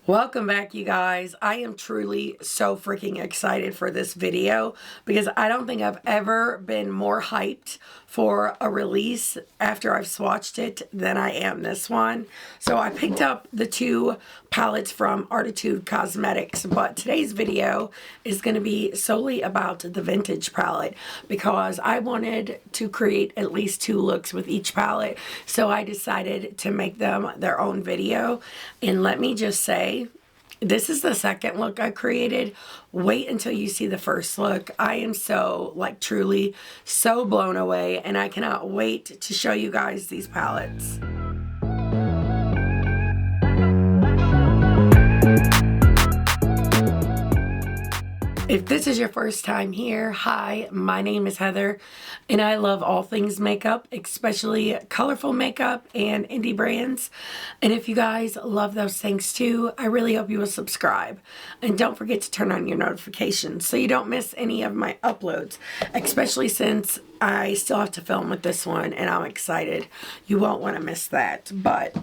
Welcome back, you guys. I am truly so freaking excited for this video because I don't think I've ever been more hyped for a release after I've swatched it than I am this one. So I picked up the two palettes from Arttitude Cosmetics, but today's video is going to be solely about the vintage palette because I wanted to create at least two looks with each palette, so I decided to make them their own video. And let me just say, this is the second look I created. Wait until you see the first look. I am so, truly so blown away, and I cannot wait to show you guys these palettes. If this is your first time here, hi, my name is Heather, and I love all things makeup, especially colorful makeup and indie brands. And if you guys love those things too, I really hope you will subscribe. And don't forget to turn on your notifications so you don't miss any of my uploads, especially since I still have to film with this one and I'm excited. You won't want to miss that. But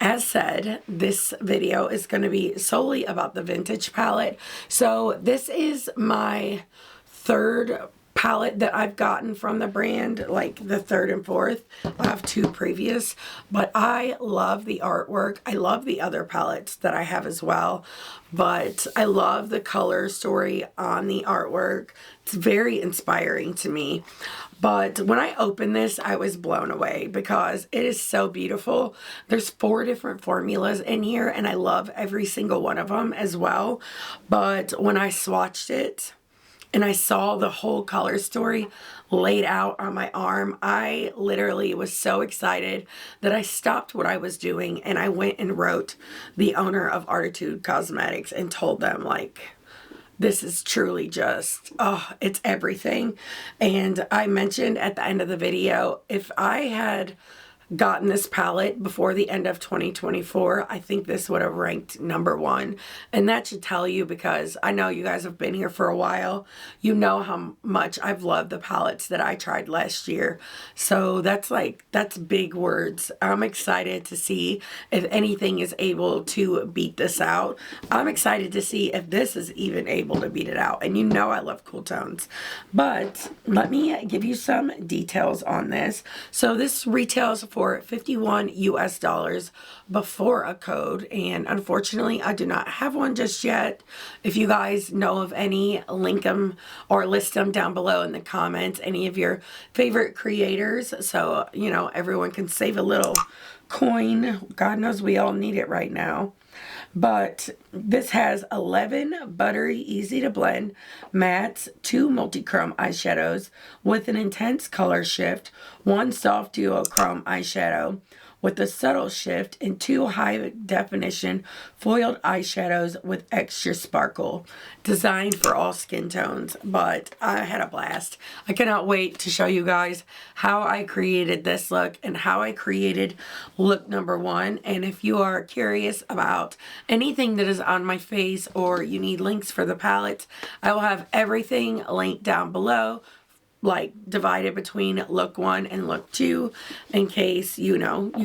as said, this video is going to be solely about the vintage palette. So this is my third palette that I've gotten from the brand, like the third and fourth. I have two previous, but I love the artwork. I love the other palettes that I have as well, but I love the color story on the artwork. It's very inspiring to me. But when I opened this, I was blown away because it is so beautiful. There's 4 different formulas in here, and I love every single one of them as well. But when I swatched it and I saw the whole color story laid out on my arm, I literally was so excited that I stopped what I was doing and I went and wrote the owner of Arttitude Cosmetics and told them, like, this is truly just, oh, it's everything. And I mentioned at the end of the video, if I had gotten this palette before the end of 2024, I think this would have ranked #1. And that should tell you, because I know you guys have been here for a while. You know how much I've loved the palettes that I tried last year. So that's big words. I'm excited to see if anything is able to beat this out. I'm excited to see if this is even able to beat it out. And you know I love cool tones. But let me give you some details on this. So this retails for $51 US before a code, and unfortunately I do not have one just yet. If you guys know of any, link them or list them down below in the comments, any of your favorite creators, so you know everyone can save a little coin. God knows we all need it right now. But this has 11 buttery, easy to blend mattes, 2 multi-chrome eyeshadows with an intense color shift, 1 soft duochrome eyeshadow with a subtle shift, and 2 high definition foiled eyeshadows with extra sparkle, designed for all skin tones. But I had a blast. I cannot wait to show you guys how I created this look and how I created look #1. And if you are curious about anything that is on my face, or you need links for the palettes, I will have everything linked down below, like divided between look 1 and look 2, in case you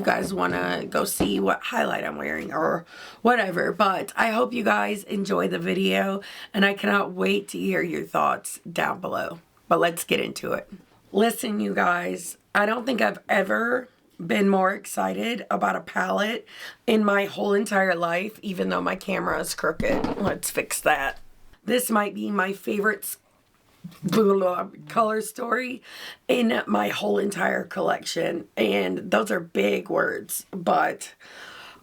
guys want to go see what highlight I'm wearing or whatever. But I hope you guys enjoy the video, and I cannot wait to hear your thoughts down below. But let's get into it. Listen, you guys, I don't think I've ever been more excited about a palette in my whole entire life, even though my camera is crooked. Let's fix that. This might be my favorite color story in my whole entire collection, and those are big words, but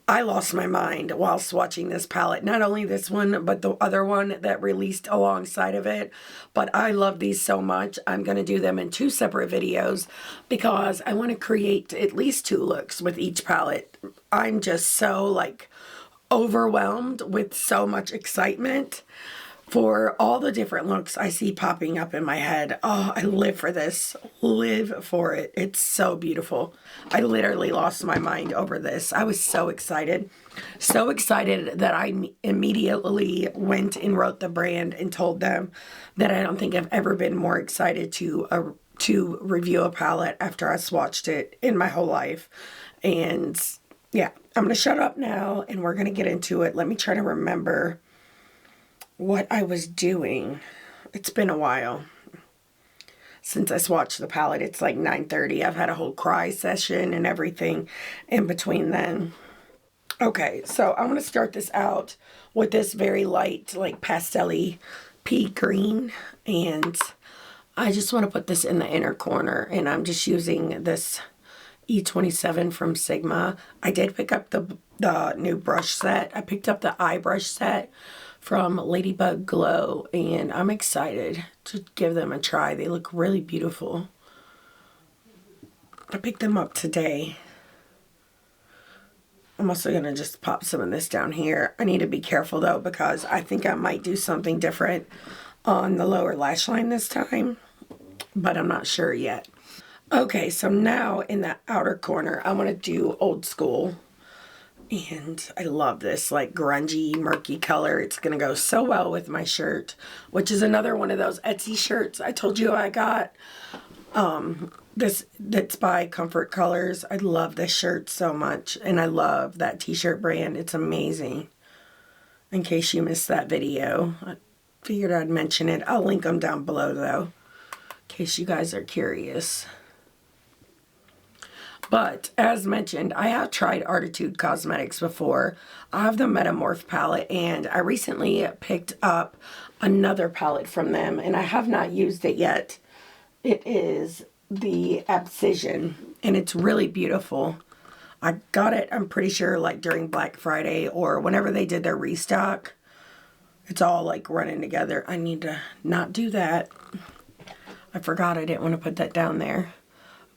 I lost my mind while swatching this palette. Not only this one, but the other one that released alongside of it. But I love these so much. I'm going to do them in 2 separate videos because I want to create at least 2 looks with each palette. I'm just so overwhelmed with so much excitement for all the different looks I see popping up in my head. Oh, I live for this. Live for it. It's so beautiful. I literally lost my mind over this. I was so excited. So excited that I immediately went and wrote the brand and told them that I don't think I've ever been more excited to review a palette after I swatched it in my whole life. And yeah, I'm going to shut up now and we're going to get into it. Let me try to remember what I was doing. It's been a while since I swatched the palette. It's like 9:30. I've had a whole cry session and everything in between then. Okay, so I'm going to start this out with this very light, like pastel-y pea green. And I just want to put this in the inner corner. And I'm just using this E27 from Sigma. I did pick up the new brush set. I picked up the AIRBRUSH set from Ladybug Glow, and I'm excited to give them a try. They look really beautiful. I picked them up today. I'm also going to just pop some of this down here. I need to be careful though, because I think I might do something different on the lower lash line this time, but I'm not sure yet. Okay, so now in the outer corner, I'm going to do Old School. And I love this like grungy, murky color. It's going to go so well with my shirt, which is another one of those Etsy shirts I told you I got. That's by Comfort Colors. I love this shirt so much. And I love that t-shirt brand. It's amazing. In case you missed that video, I figured I'd mention it. I'll link them down below though, in case you guys are curious. But, as mentioned, I have tried Arttitude Cosmetics before. I have the Metamorph palette, and I recently picked up another palette from them, and I have not used it yet. It is the Abscission, and it's really beautiful. I got it, I'm pretty sure, like during Black Friday, or whenever they did their restock. It's all, like, running together. I need to not do that. I forgot I didn't want to put that down there.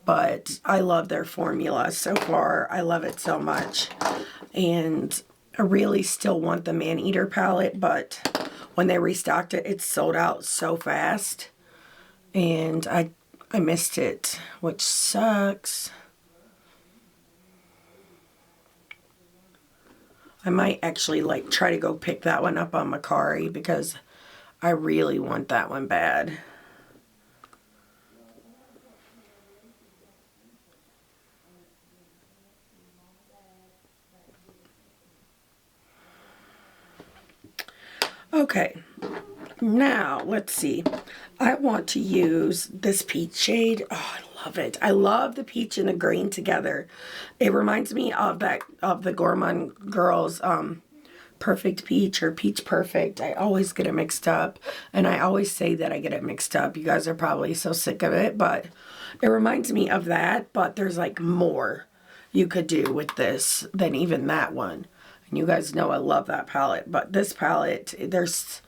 But I love their formula so far. I love it so much. And I really still want the Man-Eater palette, but when they restocked it, it sold out so fast. And I missed it, which sucks. I might actually like try to go pick that one up on Mercari because I really want that one bad. Okay, now let's see. I want to use this peach shade. Oh, I love it. I love the peach and the green together. It reminds me of the Gourmand Girls Perfect Peach or Peach Perfect. I always get it mixed up, and I always say that I get it mixed up. You guys are probably so sick of it, but it reminds me of that, but there's like more you could do with this than even that one. You guys know I love that palette, but this palette, it's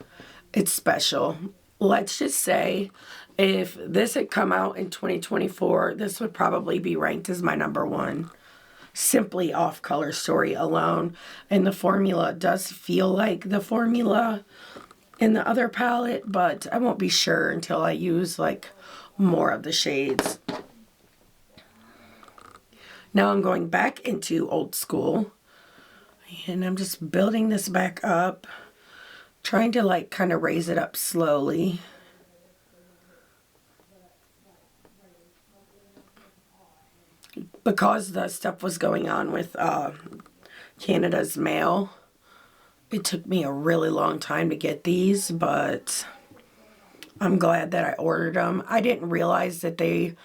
special. Let's just say if this had come out in 2024, this would probably be ranked as my #1, simply off Color Story alone. And the formula does feel like the formula in the other palette, but I won't be sure until I use like more of the shades. Now I'm going back into Old School. And I'm just building this back up, trying to like kind of raise it up slowly. Because the stuff was going on with Canada's mail, it took me a really long time to get these, but I'm glad that I ordered them. I didn't realize that they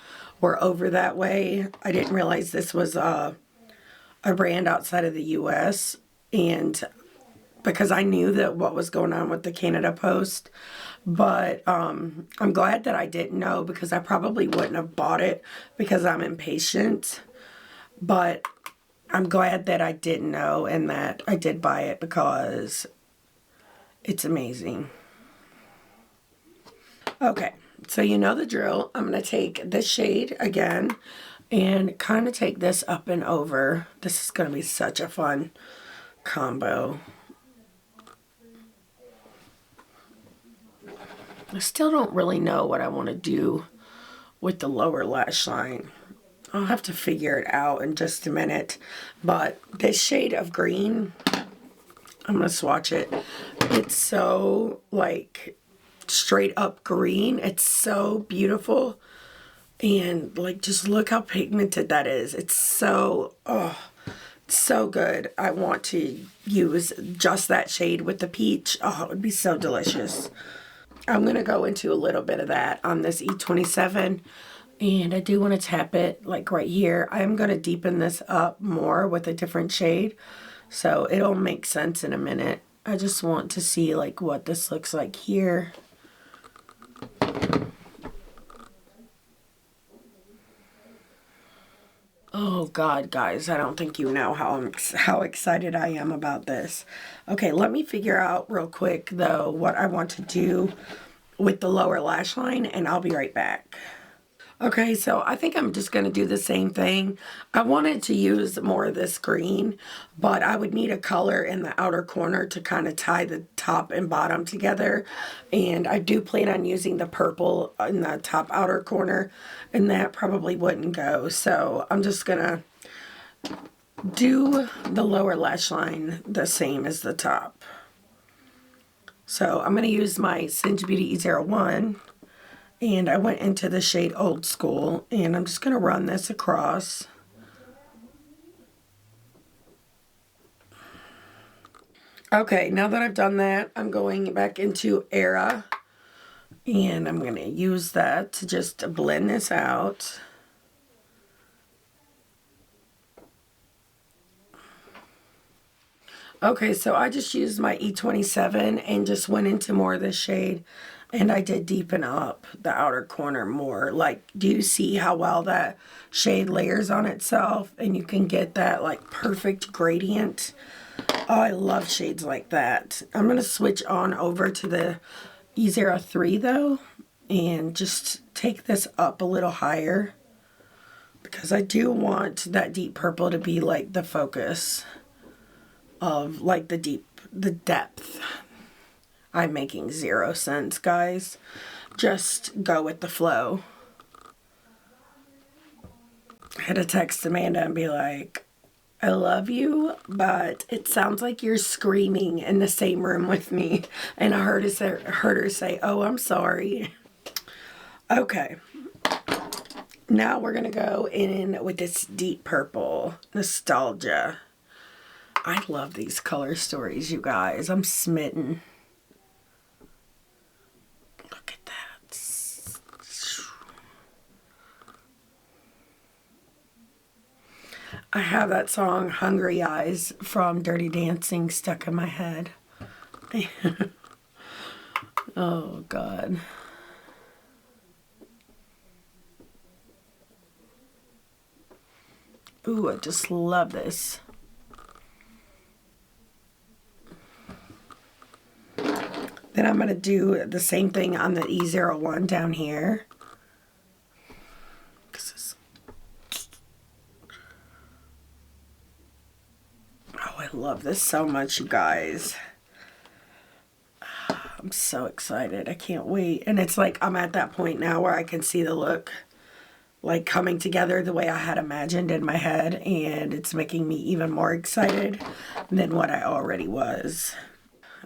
were over that way. I didn't realize this was a brand outside of the US, and because I knew that what was going on with the Canada Post, but I'm glad that I didn't know, because I probably wouldn't have bought it because I'm impatient. But I'm glad that I didn't know and that I did buy it because it's amazing. Okay, so you know the drill. I'm going to take this shade again and kind of take this up and over. This is going to be such a fun combo. I still don't really know what I want to do with the lower lash line. I'll have to figure it out in just a minute. But this shade of green, I'm going to swatch it. It's so like straight up green. It's so beautiful. And like, just look how pigmented that is. It's so, oh, So good. I want to use just that shade with the peach. Oh, it would be so delicious. I'm going to go into a little bit of that on this E27. And I do want to tap it like right here. I'm going to deepen this up more with a different shade. So it'll make sense in a minute. I just want to see like what this looks like here. Oh God, guys, I don't think you know how excited I am about this. Okay, let me figure out real quick though what I want to do with the lower lash line, and I'll be right back. Okay, so I think I'm just going to do the same thing. I wanted to use more of this green, but I would need a color in the outer corner to kind of tie the top and bottom together. And I do plan on using the purple in the top outer corner, and that probably wouldn't go. So I'm just going to do the lower lash line the same as the top. So I'm going to use my Singe Beauty E01. And I went into the shade Old School, and I'm just going to run this across. Okay, now that I've done that, I'm going back into Era, and I'm going to use that to just blend this out. Okay, so I just used my E27 and just went into more of this shade. And I did deepen up the outer corner more. Like, do you see how well that shade layers on itself? And you can get that, like, perfect gradient. Oh, I love shades like that. I'm going to switch on over to the E03, though. And just take this up a little higher. Because I do want that deep purple to be, like, the focus of, like, the depth. I'm making zero sense, guys. Just go with the flow. I had to text Amanda and be like, I love you, but it sounds like you're screaming in the same room with me. And I heard her say, oh, I'm sorry. Okay. Now we're going to go in with this deep purple, Nostalgia. I love these color stories, you guys. I'm smitten. I have that song Hungry Eyes from Dirty Dancing stuck in my head. Oh God. Ooh, I just love this. Then I'm going to do the same thing on the E01 down here. I love this so much, you guys. I'm so excited. I can't wait. And it's like I'm at that point now where I can see the look like coming together the way I had imagined in my head, and it's making me even more excited than what I already was.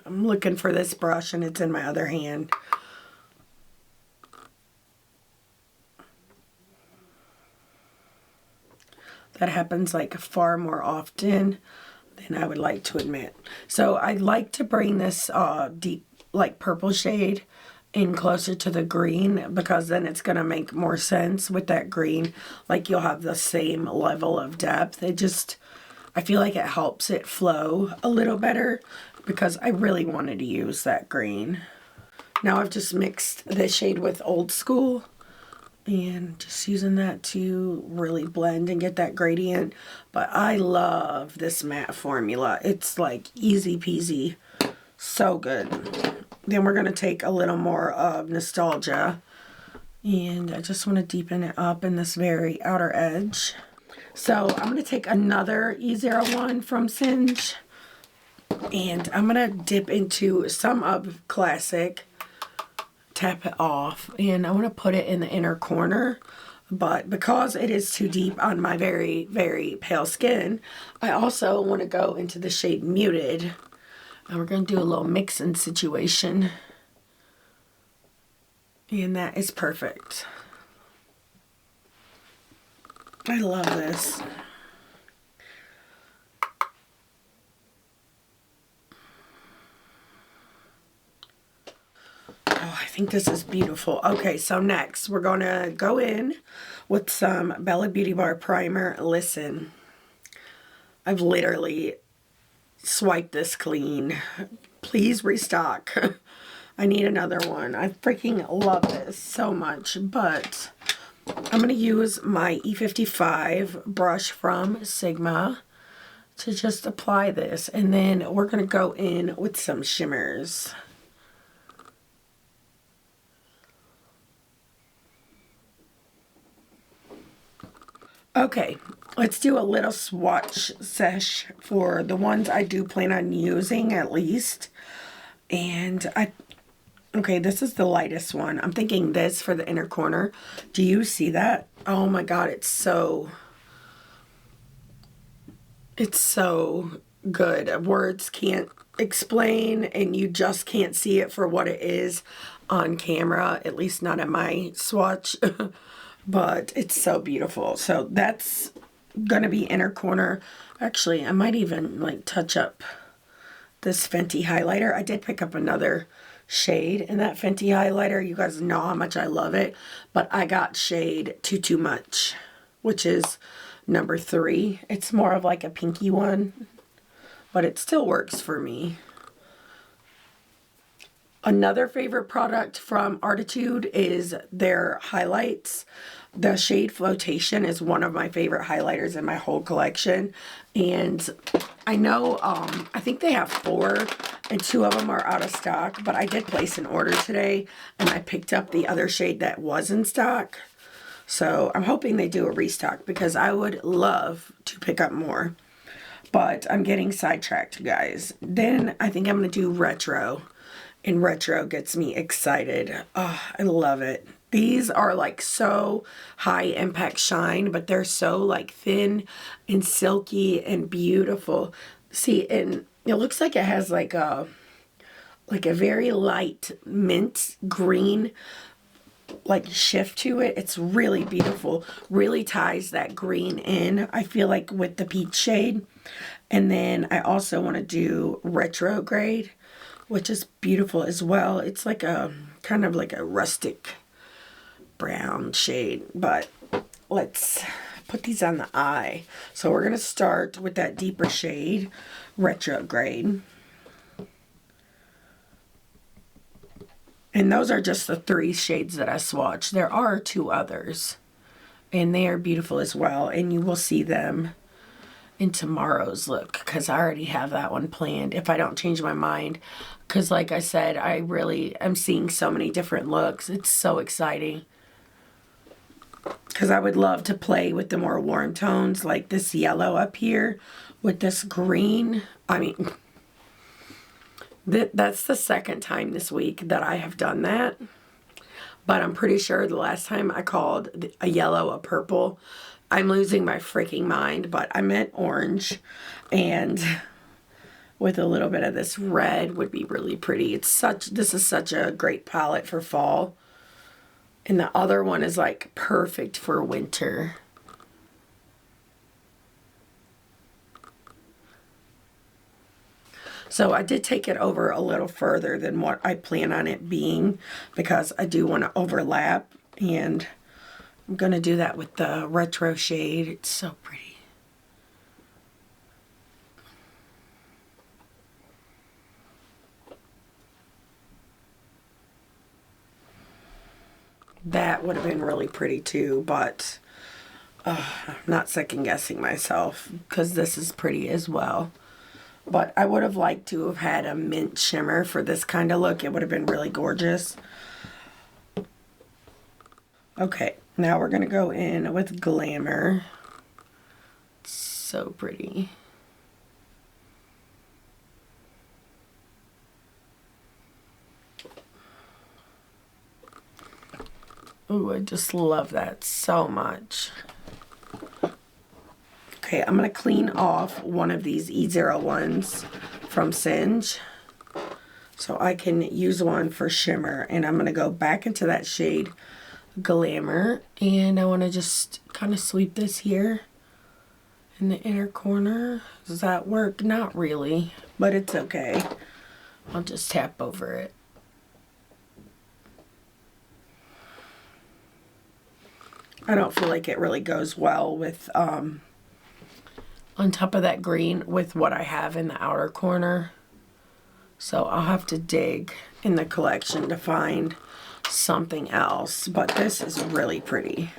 I'm looking for this brush and it's in my other hand. That happens like far more often than I would like to admit. So I'd like to bring this deep like purple shade in closer to the green, because then it's going to make more sense with that green. Like you'll have the same level of depth. I feel like it helps it flow a little better, because I really wanted to use that green. Now I've just mixed this shade with Old School and just using that to really blend and get that gradient. But I love this matte formula. It's like easy peasy. So good. Then we're going to take a little more of Nostalgia. And I just want to deepen it up in this very outer edge. So I'm going to take another E01 from Singe. And I'm going to dip into some of Classic. Tap it off. And I want to put it in the inner corner. But because it is too deep on my very, very pale skin, I also want to go into the shade Muted. And we're going to do a little mixing situation. And that is perfect. I love this. Oh, I think this is beautiful. Okay, so next we're going to go in with some Bella Beauty Bar Primer. Listen, I've literally swiped this clean. Please restock. I need another one. I freaking love this so much, but I'm going to use my E55 brush from Sigma to just apply this, and then we're going to go in with some shimmers. Okay, let's do a little swatch sesh for the ones I do plan on using at least. And okay, this is the lightest one. I'm thinking this for the inner corner. Do you see that? Oh my God, it's so good. Words can't explain, and you just can't see it for what it is on camera, at least not in my swatch. But it's so beautiful. So that's gonna be inner corner. Actually, I might even like touch up this Fenty highlighter. I did pick up another shade in that Fenty highlighter. You guys know how much I love it, but I got shade Too Much, which is number 3. It's more of like a pinky one, but it still works for me. Another favorite product from Arttitude is their highlights. The shade Flotation is one of my favorite highlighters in my whole collection. And I know, I think they have 4 and 2 of them are out of stock, but I did place an order today and I picked up the other shade that was in stock. So I'm hoping they do a restock because I would love to pick up more. But I'm getting sidetracked, guys. Then I think I'm going to do retro. And retro gets me excited. Oh, I love it. These are like so high impact shine, but they're so like thin and silky and beautiful. See, and it looks like it has like a very light mint green like shift to it. It's really beautiful. Really ties that green in, I feel like, with the peach shade. And then I also want to do retrograde, which is beautiful as well. It's like a kind of like a rustic brown shade, but let's put these on the eye. So we're going to start with that deeper shade, retrograde. And those are just the 3 shades that I swatched. There are 2 others, and they are beautiful as well, and you will see them in tomorrow's look because I already have that one planned if I don't change my mind, because like I said, I really am seeing so many different looks. It's so exciting because I would love to play with the more warm tones like this yellow up here with this green. I mean, that's the second time this week that I have done that, but I'm pretty sure the last time I called a yellow a purple. I'm losing my freaking mind, but I meant orange, and with a little bit of this red would be really pretty. This is such a great palette for fall, and the other one is like perfect for winter. So I did take it over a little further than what I plan on it being because I do want to overlap, and I'm going to do that with the retro shade. It's so pretty. That would have been really pretty too, but I'm not second guessing myself because this is pretty as well. But I would have liked to have had a mint shimmer for this kind of look. It would have been really gorgeous. Okay, now we're going to go in with Glamour. So pretty. Ooh, I just love that so much. Okay, I'm going to clean off one of these E01s from Singe so I can use one for shimmer. And I'm going to go back into that shade Glamour, and I want to just kind of sweep this here in the inner corner. Does that work? Not really, but it's okay. I'll just tap over it. I don't feel like it really goes well with, on top of that green with what I have in the outer corner. So I'll have to dig in the collection to find something else, but this is really pretty.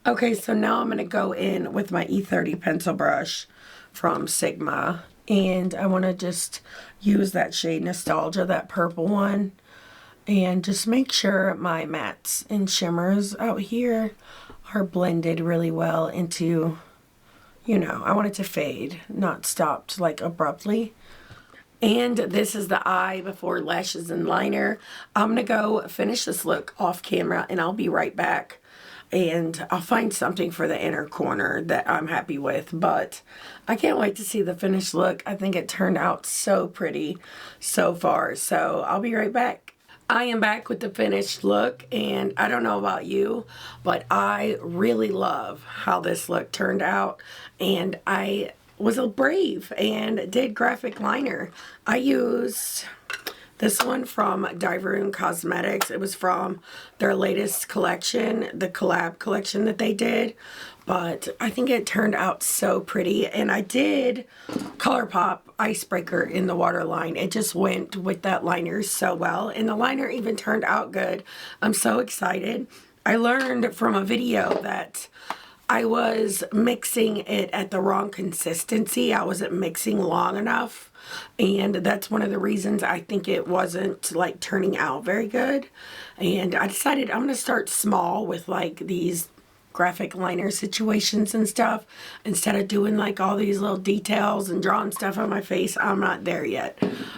Okay, so now I'm going to go in with my E30 pencil brush from Sigma, and I want to just use that shade Nostalgia, that purple one, and just make sure my mattes and shimmers out here are blended really well into, you know, I want it to fade, not stopped like abruptly. And this is the eye before lashes and liner. I'm going to go finish this look off camera, and I'll be right back. And I'll find something for the inner corner that I'm happy with. But I can't wait to see the finished look. I think it turned out so pretty so far. So I'll be right back. I am back with the finished look, and I don't know about you, but I really love how this look turned out. And I was brave and did graphic liner. I used this one from Unearthly Cosmetics. It was from their latest collection, the collab collection that they did. But I think it turned out so pretty. And I did ColourPop Icebreaker in the waterline. It just went with that liner so well. And the liner even turned out good. I'm so excited. I learned from a video that I was mixing it at the wrong consistency. I wasn't mixing long enough. And that's one of the reasons I think it wasn't like turning out very good. And I decided I'm going to start small with like these graphic liner situations and stuff, instead of doing like all these little details and drawing stuff on my face. I'm not there yet,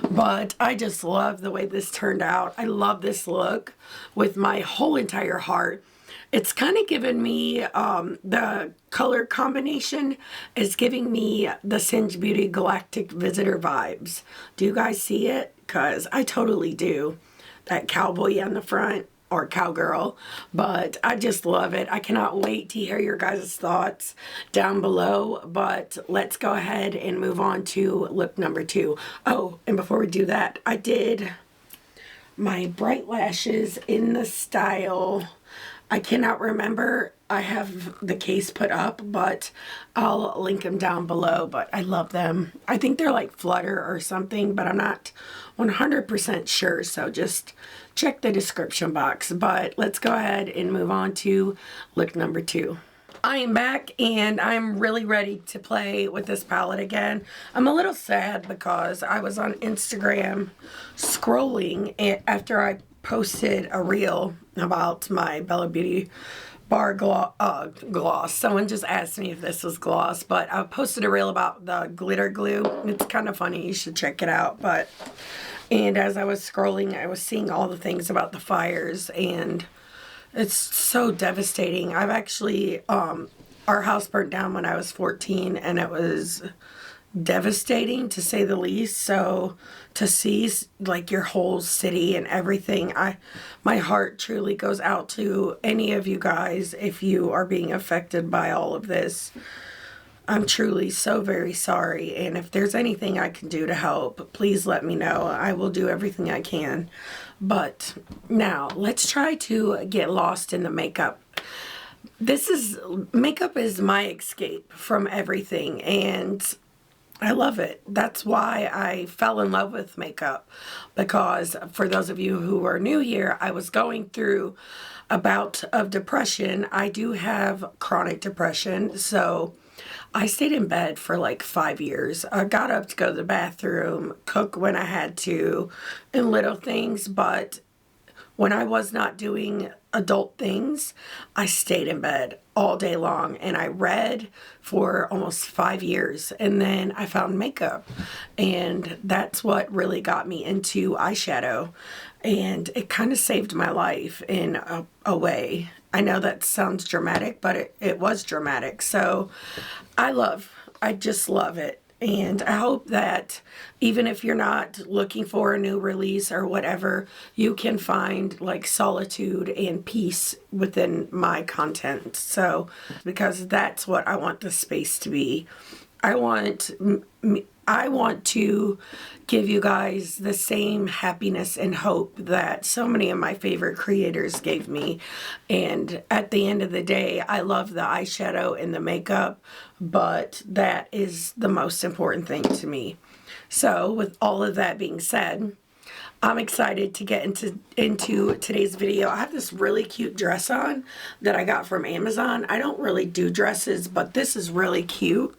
but I just love the way this turned out. I love this look with my whole entire heart. It's kind of given me, the color combination is giving me the Singe Beauty Galactic Visitor vibes. Do you guys see it? Because I totally do. That cowboy on the front, or cowgirl, but I just love it. I cannot wait to hear your guys' thoughts down below, but let's go ahead and move on to look number 2. Oh, and before we do that, I did my bright lashes in the style, I cannot remember. I have the case put up, but I'll link them down below. But I love them. I think they're like Flutter or something, but I'm not 100% sure. So just check the description box. But let's go ahead and move on to look number 2. I am back, and I'm really ready to play with this palette again. I'm a little sad because I was on Instagram scrolling after I posted a reel about my Bella Beauty bar gloss. Someone just asked me if this was gloss, but I posted a reel about the glitter glue. It's kind of funny. You should check it out. And as I was scrolling, I was seeing all the things about the fires, and it's so devastating. I've actually, our house burnt down when I was 14, and it was devastating to say the least. So to see like your whole city and everything, my heart truly goes out to any of you guys if you are being affected by all of this. I'm truly so very sorry, and if there's anything I can do to help, please let me know. I will do everything I can. But now let's try to get lost in the makeup. Makeup is my escape from everything, and I love it. That's why I fell in love with makeup, because for those of you who are new here, I was going through a bout of depression. I do have chronic depression, so I stayed in bed for like 5 years. I got up to go to the bathroom, cook when I had to, and little things, but when I was not doing adult things, I stayed in bed all day long, and I read for almost 5 years, and then I found makeup, and that's what really got me into eyeshadow, and it kind of saved my life in a way. I know that sounds dramatic, but it was dramatic. So I just love it. And I hope that even if you're not looking for a new release or whatever, you can find like solitude and peace within my content. So, because that's what I want the space to be. I want I want to give you guys the same happiness and hope that so many of my favorite creators gave me. And at the end of the day, I love the eyeshadow and the makeup, but that is the most important thing to me. So with all of that being said, I'm excited to get into today's video. I have this really cute dress on that I got from Amazon. I don't really do dresses, but this is really cute.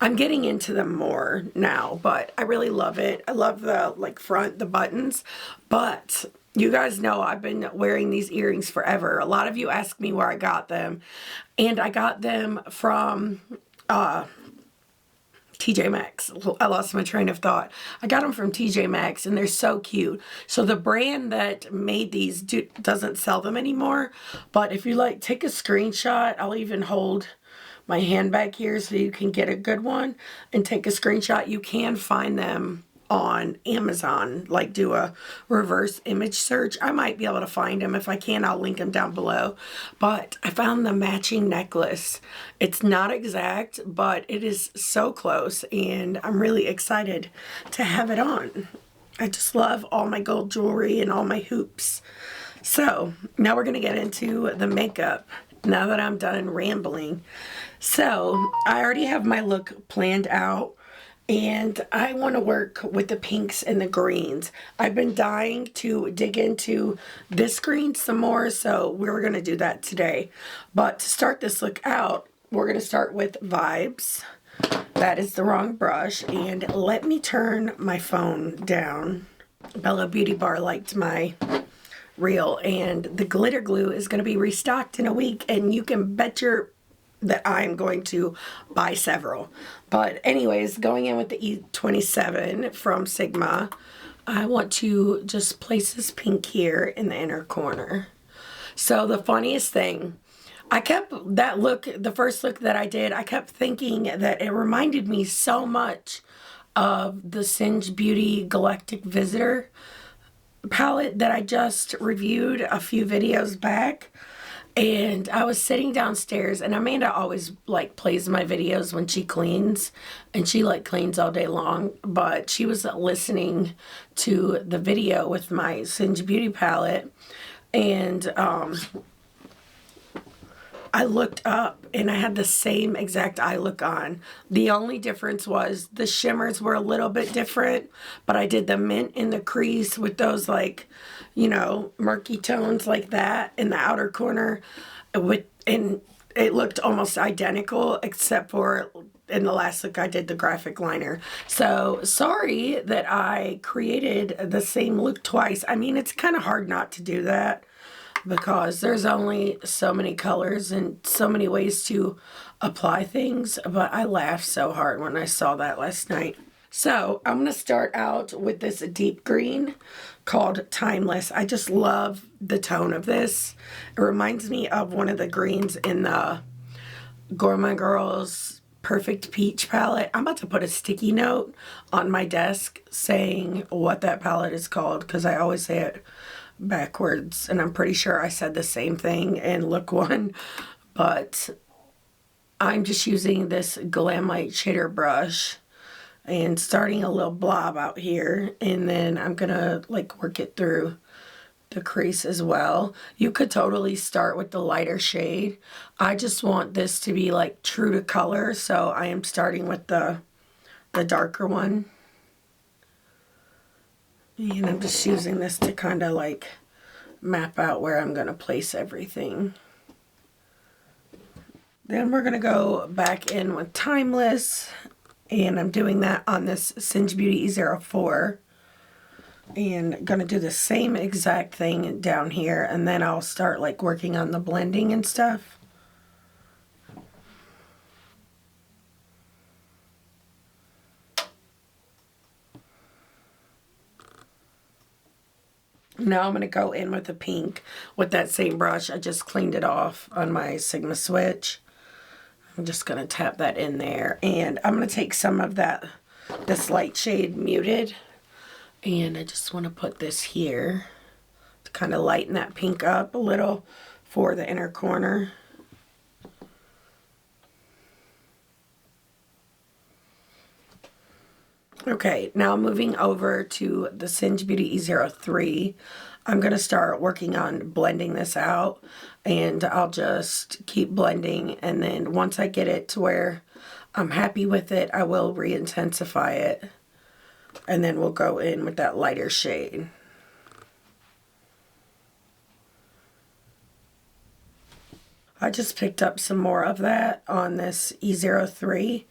I'm getting into them more now, but I really love it. I love the front, the buttons, but you guys know I've been wearing these earrings forever. A lot of you ask me where I got them, and I got them from TJ Maxx. I lost my train of thought. I got them from TJ Maxx, and they're so cute. So the brand that made these doesn't sell them anymore, but if you take a screenshot, I'll even hold my hand back here so you can get a good one and take a screenshot. You can find them on Amazon, do a reverse image search. I might be able to find them. If I can, I'll link them down below. But I found the matching necklace. It's not exact, but it is so close, and I'm really excited to have it on. I just love all my gold jewelry and all my hoops. So now we're gonna get into the makeup now that I'm done rambling. So I already have my look planned out, and I want to work with the pinks and the greens. I've been dying to dig into this green some more, so we're going to do that today. But to start this look out, we're going to start with Vibes. That is the wrong brush, and let me turn my phone down. Bella Beauty Bar liked my reel, and the glitter glue is going to be restocked in a week, and you can bet that I'm going to buy several. But anyways, going in with the E27 from Sigma, I want to just place this pink here in the inner corner. So the funniest thing, I kept that look, the first look that I did, I kept thinking that it reminded me so much of the Singe Beauty Galactic Visitor palette that I just reviewed a few videos back. And I was sitting downstairs, and Amanda always plays my videos when she cleans, and she cleans all day long, but she was listening to the video with my Singe Beauty palette, and I looked up and I had the same exact eye look on. The only difference was the shimmers were a little bit different, but I did the mint in the crease with those murky tones like that in the outer corner, and it looked almost identical, except for in the last look I did the graphic liner. So sorry that I created the same look twice. I mean, it's kind of hard not to do that, because there's only so many colors and so many ways to apply things, but I laughed so hard when I saw that last night. So I'm going to start out with this deep green called Timeless. I just love the tone of this. It reminds me of one of the greens in the Gourmand Girls Perfect Peach palette. I'm about to put a sticky note on my desk saying what that palette is called, because I always say it backwards, and I'm pretty sure I said the same thing in look one. But I'm just using this Glam Light shader brush and starting a little blob out here, and then I'm gonna work it through the crease as well. You could totally start with the lighter shade. I just want this to be true to color, so I am starting with the darker one. And I'm just using this to kind of map out where I'm going to place everything. Then we're going to go back in with Timeless, and I'm doing that on this Singe Beauty E04. And going to do the same exact thing down here, and then I'll start working on the blending and stuff. Now I'm going to go in with the pink with that same brush. I just cleaned it off on my Sigma switch. I'm just going to tap that in there. And I'm going to take some of this light shade Muted. And I just want to put this here to kind of lighten that pink up a little for the inner corner. Okay, now moving over to the Singe Beauty E03. I'm going to start working on blending this out, and I'll just keep blending, and then once I get it to where I'm happy with it, I will re-intensify it, and then we'll go in with that lighter shade. I just picked up some more of that on this E03,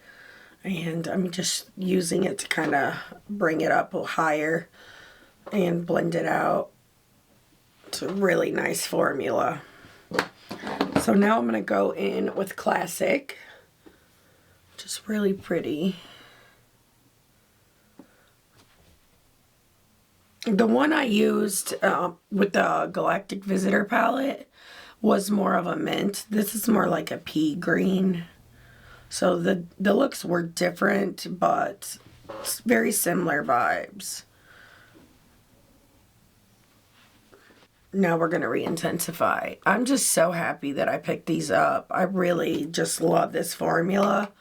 and I'm just using it to kind of bring it up higher and blend it out. It's a really nice formula. So now I'm going to go in with Classic. Just really pretty. The one I used with the Galactic Visitor palette was more of a mint. This is more like a pea green. So the looks were different, but it's very similar vibes. Now we're going to re-intensify. I'm just so happy that I picked these up. I really just love this formula.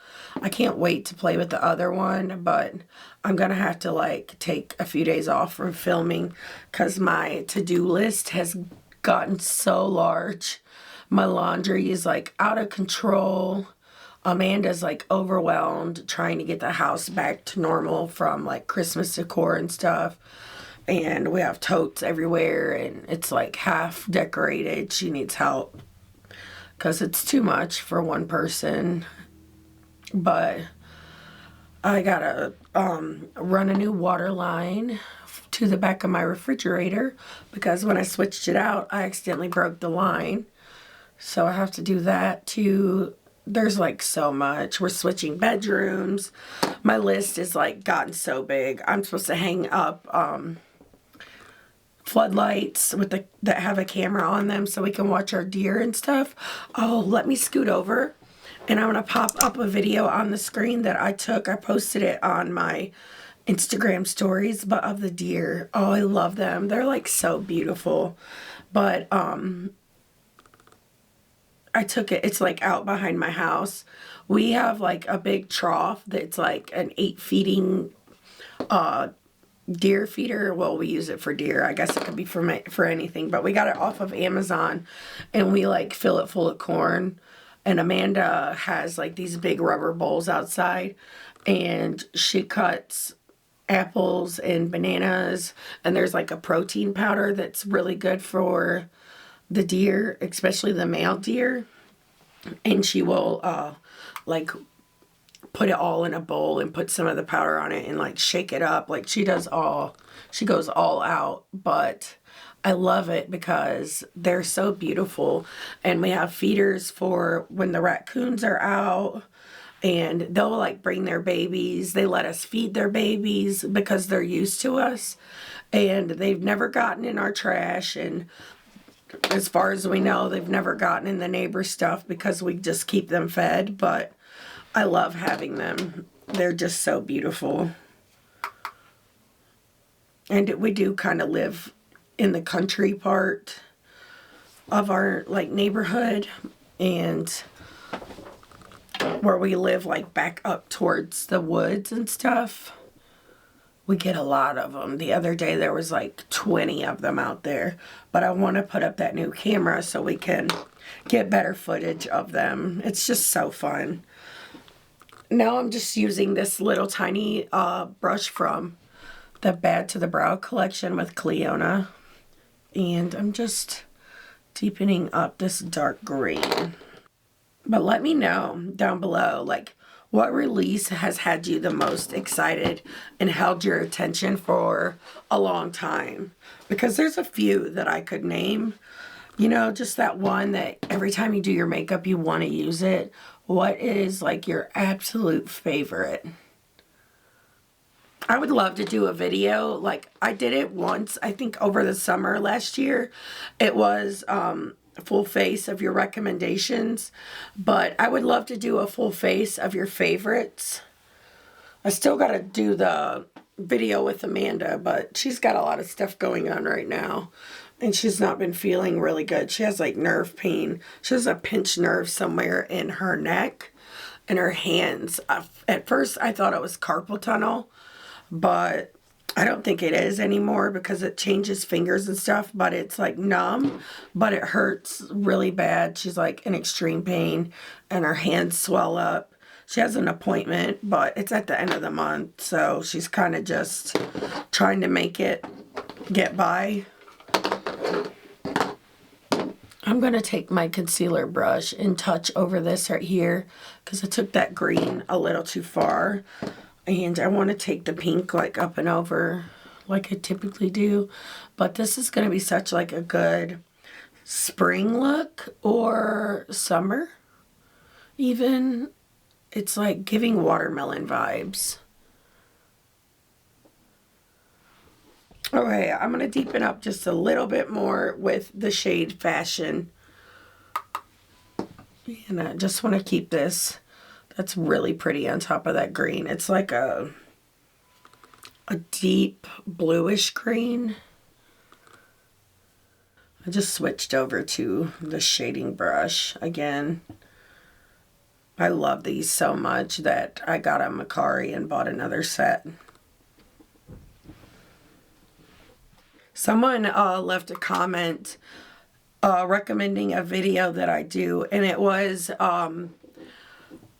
I can't wait to play with the other one, but I'm going to have to like take a few days off from filming because my to-do list has gotten so large. My laundry is like out of control. Amanda's like overwhelmed trying to get the house back to normal from like Christmas decor and stuff. And we have totes everywhere and it's like half decorated. She needs help because it's too much for one person. But I gotta run a new water line to the back of my refrigerator because when I switched it out, I accidentally broke the line. So I have to do that too. There's like so much. We're switching bedrooms. My list is like gotten so big. I'm supposed to hang up floodlights with that have a camera on them so we can watch our deer and stuff. Oh, let me scoot over and I'm going to pop up a video on the screen that I took. I posted it on my Instagram stories, but of the deer. Oh, I love them. They're like so beautiful. But I took it. It's like out behind my house. We have like a big trough that's like an 8 feeding deer feeder. Well, we use it for deer. I guess it could be for anything, but we got it off of Amazon and we like fill it full of corn. And Amanda has like these big rubber bowls outside and she cuts apples and bananas, and there's like a protein powder that's really good for the deer, especially the male deer. And she will like put it all in a bowl and put some of the powder on it and like shake it up. Like she goes all out. But I love it because they're so beautiful. And we have feeders for when the raccoons are out and they'll like bring their babies. They let us feed their babies because they're used to us and they've never gotten in our trash. And as far as we know, they've never gotten in the neighbor's stuff because we just keep them fed. But I love having them. They're just so beautiful. And we do kind of live in the country part of our like neighborhood, and where we live like back up towards the woods and stuff, we get a lot of them. The other day there was like 20 of them out there, but I want to put up that new camera so we can get better footage of them. It's just so fun. Now I'm just using this little tiny brush from the Bad to the Brow collection with Cleona. And I'm just deepening up this dark green. But let me know down below, like, what release has had you the most excited and held your attention for a long time? Because there's a few that I could name. You know, just that one that every time you do your makeup, you want to use it. What is, like, your absolute favorite? I would love to do a video. Like, I did it once, I think over the summer last year. It was full face of your recommendations, but I would love to do a full face of your favorites. I still got to do the video with Amanda, but she's got a lot of stuff going on right now, and she's not been feeling really good. She has like nerve pain. She has a pinched nerve somewhere in her neck and her hands. At first, I thought it was carpal tunnel. but I don't think it is anymore because it changes fingers and stuff, but it's like numb, but it hurts really bad. She's like in extreme pain and her hands swell up. She has an appointment, but it's at the end of the month, so she's kind of just trying to make it get by. I'm going to take my concealer brush and touch over this right here because I took that green a little too far. And I want to take the pink like up and over like I typically do. But this is going to be such like a good spring look or summer even. It's like giving watermelon vibes. Okay, I'm going to deepen up just a little bit more with the shade Fashion. And I just want to keep this. That's really pretty on top of that green. It's like a deep bluish green. I just switched over to the shading brush again. I love these so much that I got a Macari and bought another set. Someone left a comment recommending a video that I do, and it was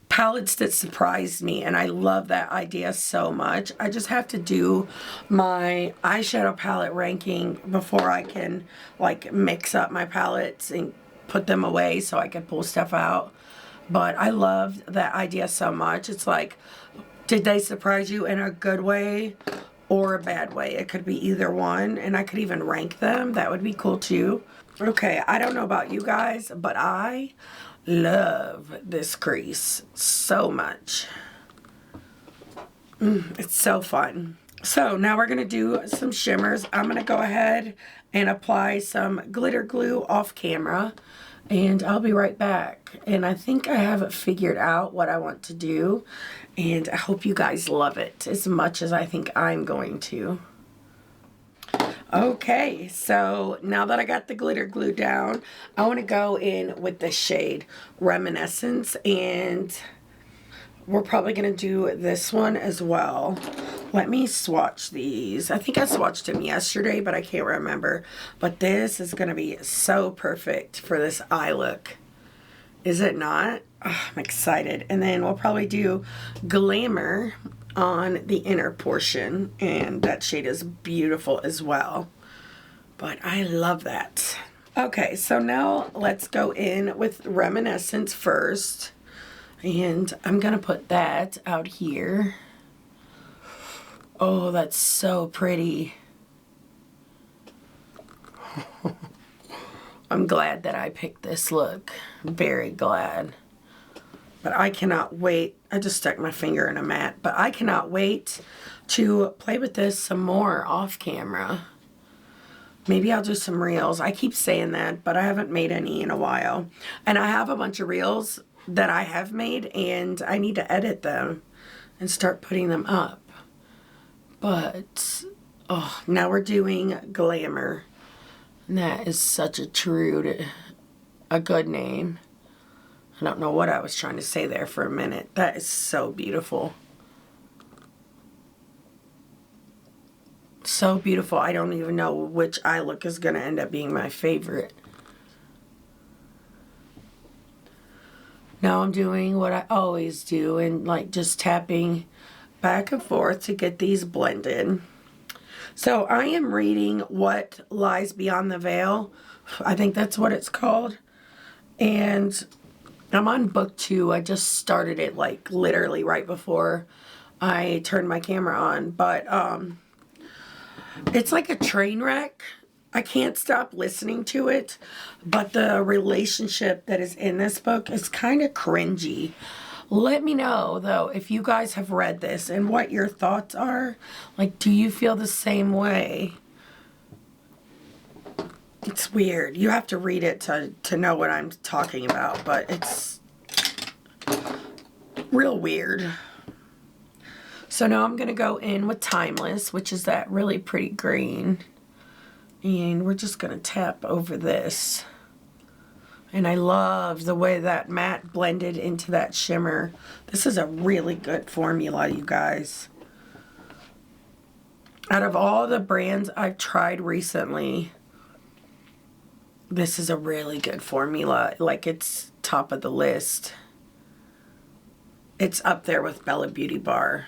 palettes that surprised me, and I love that idea so much. I just have to do my eyeshadow palette ranking before I can like mix up my palettes and put them away so I can pull stuff out. But I love that idea so much. It's like, did they surprise you in a good way or a bad way? It could be either one, and I could even rank them. That would be cool too. Okay, I don't know about you guys, but I love this crease so much. It's so fun. So now we're going to do some shimmers. I'm going to go ahead and apply some glitter glue off camera, and I'll be right back. And I think I have it figured out what I want to do, and I hope you guys love it as much as I think I'm going to. Okay, so now that I got the glitter glue down, I want to go in with the shade Reminiscence, and we're probably going to do this one as well. Let me swatch these. I think I swatched them yesterday, but I can't remember. But this is going to be so perfect for this eye look. Is it not? Oh, I'm excited. And then we'll probably do Glamour on the inner portion, and that shade is beautiful as well, but I love that. Okay, so now let's go in with Reminiscence first, and I'm gonna put that out here. Oh, that's so pretty. I'm glad that I picked this look. Very glad. But I cannot wait. I just stuck my finger in a mat. But I cannot wait to play with this some more off camera. Maybe I'll do some reels. I keep saying that, but I haven't made any in a while. And I have a bunch of reels that I have made, and I need to edit them and start putting them up. But, oh, now we're doing Glamour. And that is such a a good name. I don't know what I was trying to say there for a minute. That is so beautiful. So beautiful. I don't even know which eye look is going to end up being my favorite. Now I'm doing what I always do and like just tapping back and forth to get these blended. So I am reading What Lies Beyond the Veil. I think that's what it's called. And I'm on book 2. I just started it like literally right before I turned my camera on. But it's like a train wreck. I can't stop listening to it. But the relationship that is in this book is kind of cringy. Let me know, though, if you guys have read this and what your thoughts are. Like, do you feel the same way? It's weird. You have to read it to know what I'm talking about, but it's real weird. So now I'm going to go in with Timeless, which is that really pretty green. And we're just going to tap over this. And I love the way that matte blended into that shimmer. This is a really good formula, you guys. Out of all the brands I've tried recently, this is a really good formula. Like, it's top of the list. It's up there with Bella Beauty Bar.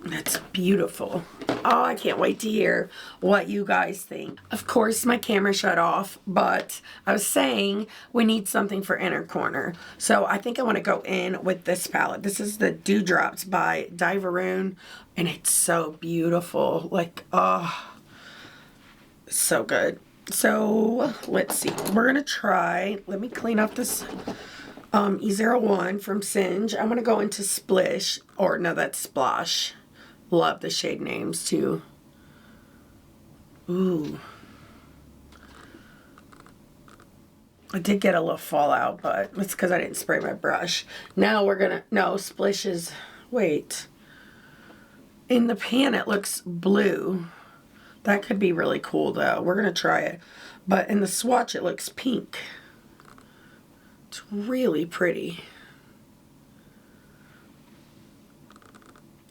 That's beautiful. Oh, I can't wait to hear what you guys think. Of course, my camera shut off, but I was saying we need something for inner corner. So I think I want to go in with this palette. This is the Dewdrops by Diveroon, and it's so beautiful. Like, oh, so good. So let's see. We're going to try, let me clean up this E01 from Singe. I'm going to go into Splish, or no, that's Splash. Love the shade names too. Ooh. I did get a little fallout, but it's because I didn't spray my brush. Now we're gonna, no, Splish is, wait. In the pan it looks blue. That could be really cool though. We're gonna try it. But in the swatch it looks pink. It's really pretty.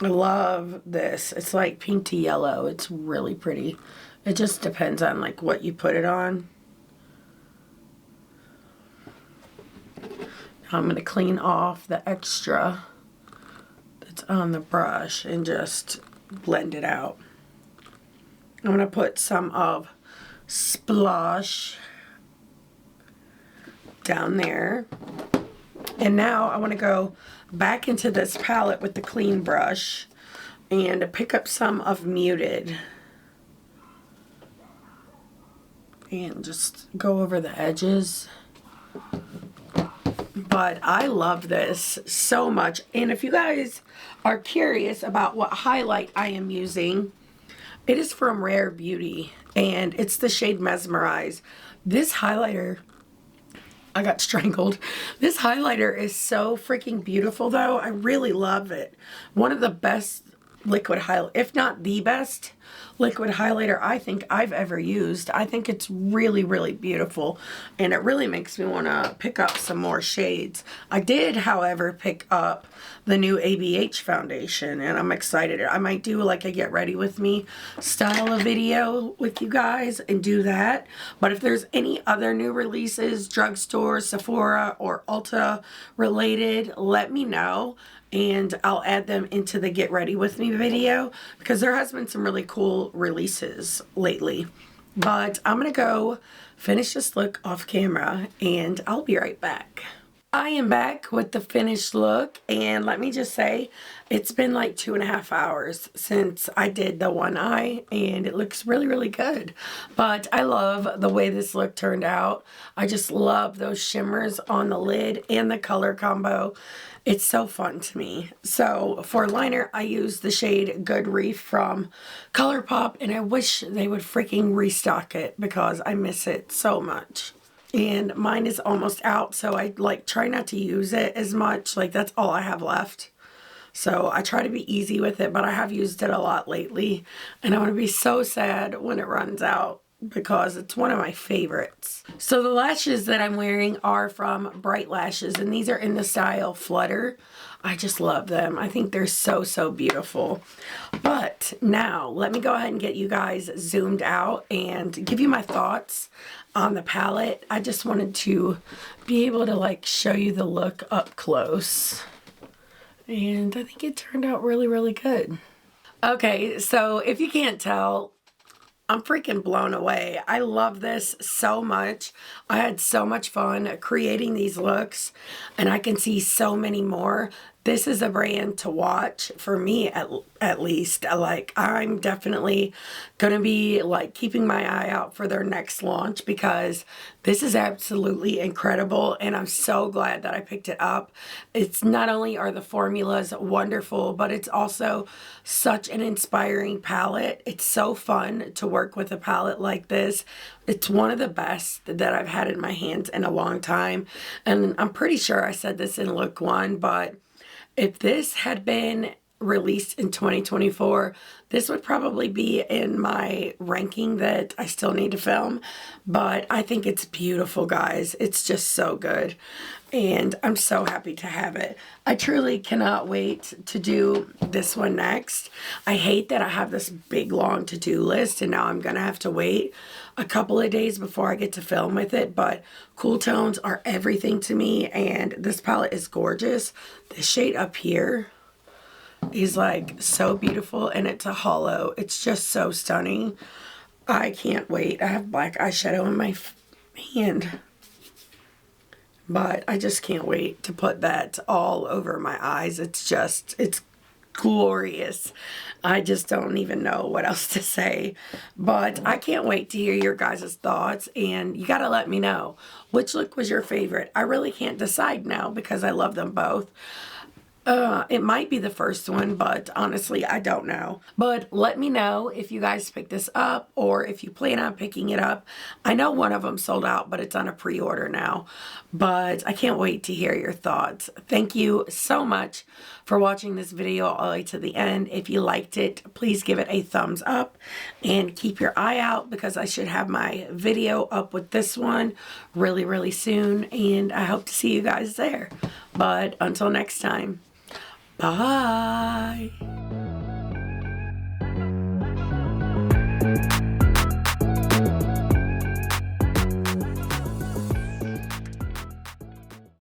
I love this. It's like pink to yellow. It's really pretty. It just depends on like what you put it on. I'm going to clean off the extra that's on the brush and just blend it out. I'm going to put some of Splash down there. And now I want to go back into this palette with the clean brush and pick up some of Muted and just go over the edges. But I love this so much. And if you guys are curious about what highlight I am using, it is from Rare Beauty and it's the shade Mesmerize. This highlighter, I got strangled. This highlighter is so freaking beautiful though. I really love it. One of the best liquid highlight, if not the best liquid highlighter I think I've ever used. I think it's really, really beautiful and it really makes me want to pick up some more shades. I did, however, pick up the new ABH foundation and I'm excited. I might do like a get ready with me style of video with you guys and do that. But if there's any other new releases, drugstore, Sephora, or Ulta related, let me know. And I'll add them into the get ready with me video because there has been some really cool releases lately. But I'm gonna go finish this look off camera and I'll be right back. I am back with the finished look and let me just say it's been like 2.5 hours since I did the one eye and it looks really, really good. But I love the way this look turned out. I just love those shimmers on the lid and the color combo. It's so fun to me. So for liner, I use the shade Good Reef from ColourPop and I wish they would freaking restock it because I miss it so much. And mine is almost out, so I like try not to use it as much. Like that's all I have left. So I try to be easy with it, but I have used it a lot lately. And I'm going to be so sad when it runs out because it's one of my favorites. So the lashes that I'm wearing are from Bright Lashes and these are in the style Flutter. I just love them. I think they're so, so beautiful. But now let me go ahead and get you guys zoomed out and give you my thoughts on the palette. I just wanted to be able to like show you the look up close. And I think it turned out really, really good. Okay, so if you can't tell, I'm freaking blown away. I love this so much. I had so much fun creating these looks and I can see so many more. This is a brand to watch for me at least. Like I'm definitely going to be like keeping my eye out for their next launch because this is absolutely incredible and I'm so glad that I picked it up. It's not only are the formulas wonderful, but it's also such an inspiring palette. It's so fun to work with a palette like this. It's one of the best that I've had in my hands in a long time. And I'm pretty sure I said this in look one, but if this had been released in 2024, this would probably be in my ranking that I still need to film, but I think it's beautiful, guys. It's just so good, and I'm so happy to have it. I truly cannot wait to do this one next. I hate that I have this big long to-do list, and now I'm gonna have to wait a couple of days before I get to film with it, but cool tones are everything to me, and this palette is gorgeous. The shade up here is like so beautiful, and it's a hollow. It's just so stunning. I can't wait. I have black eyeshadow in my hand, but I just can't wait to put that all over my eyes. It's glorious. I just don't even know what else to say, but I can't wait to hear your guys' thoughts, and you gotta let me know which look was your favorite. I really can't decide now because I love them both. It might be the first one, but honestly, I don't know. But let me know if you guys pick this up or if you plan on picking it up. I know one of them sold out, but it's on a pre-order now. But I can't wait to hear your thoughts. Thank you so much for watching this video all the way to the end. If you liked it, please give it a thumbs up and keep your eye out because I should have my video up with this one really, really soon. And I hope to see you guys there. But until next time. Bye.